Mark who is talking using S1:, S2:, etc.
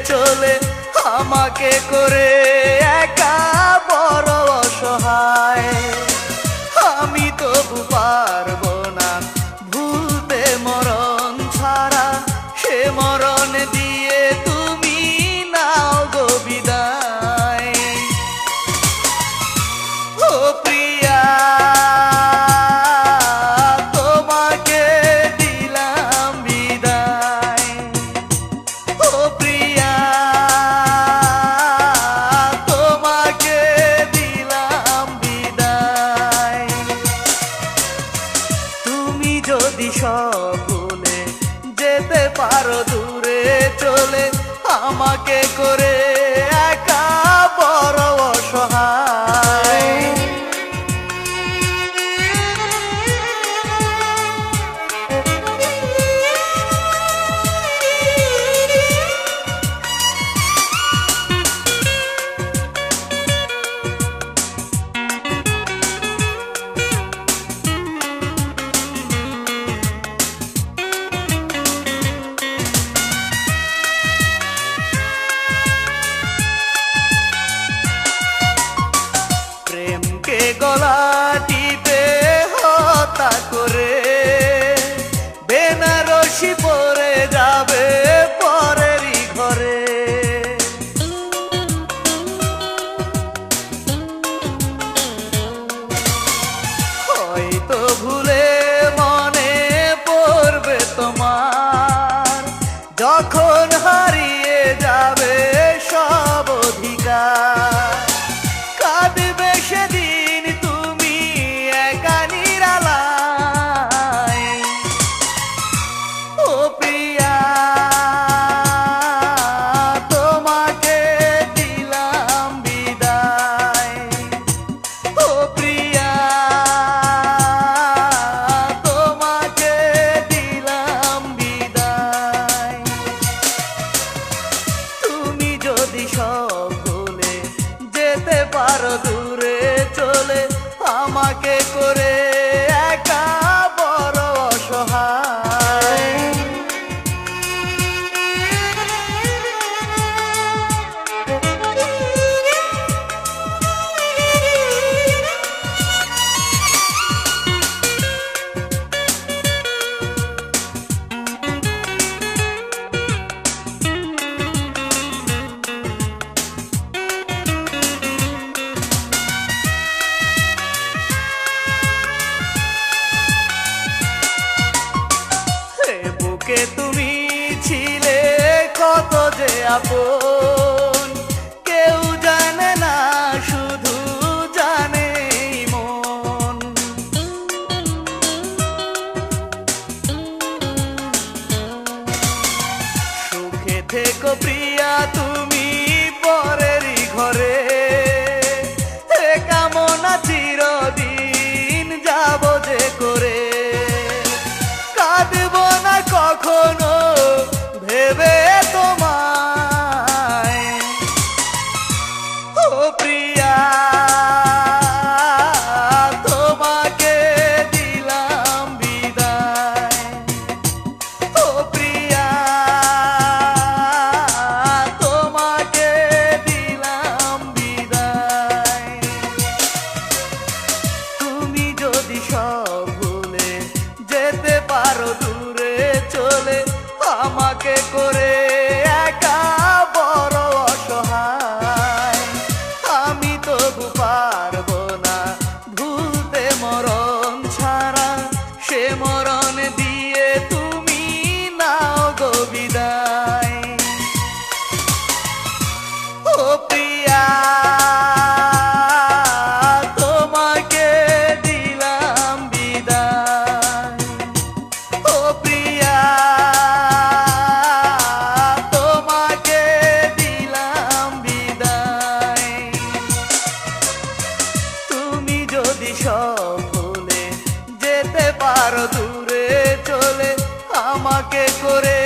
S1: চলে আমাকে করে একা বড় অসহায়। আমি তবু পারবো না ভুলতে মরণ ছাড়া, সে মরণ দিয়ে তুমি নাও গো বিদায়। ও প্রিয়া তোমাকে দিলাম বিদায়, ও প্রিয়া তোমাকে দিলাম বিদায়। তুমি যদি সব ভুলে যেতে পারো দূরে চলে আমাকে করে একা বড় অসহায়। প্রেমকে গলা টিপে হত্যা করে বেনারসি পরে যাবে পরেরই ঘরে। হয়তো ভুলে মনে পড়বে তোমার যখন হারিয়ে যাবে সব অধিকার। কাঁদবে সেদিন তুমি একা নিরালায়, ও প্রিয়া তোমাকে দিলাম বিদায়, ও প্রিয়া তোমাকে দিলাম বিদায়। তুমি যদি সব ভুলে যেতে পারো দূরে চলে আমাকে করে একা বড় অসহায়। বুকে তুমি ছিলে কত যে আপন, কেউ জানে না শুধু জানে মন। সুখে থেকো প্রিয়া তুমি পরেরই ঘরে, এ কামনা চিরদিন যাব যে করে। কাঁদব না কখনো ভেবে তোমায়, ও প্রিয়া তোমাকে দিলাম বিদায়, ও প্রিয়া তোমাকে দিলাম বিদায়। তুমি যদি সব ভুলে যেতে পারো দূরে চলে আমাকে করে একা বড় অসহায়। আমি তবু পারবো না ভুলতে মরণ ছাড়া, সে মরণ দিয়ে তুমি নাও গো বিদায়, ও প্রিয়া তোমাকে দিলাম বিদায়, ও প্রিয়া তোমাকে দিলাম বিদায়। তুমি যদি সব ভুলে যেতে পারো দূরে চলে আমাকে করে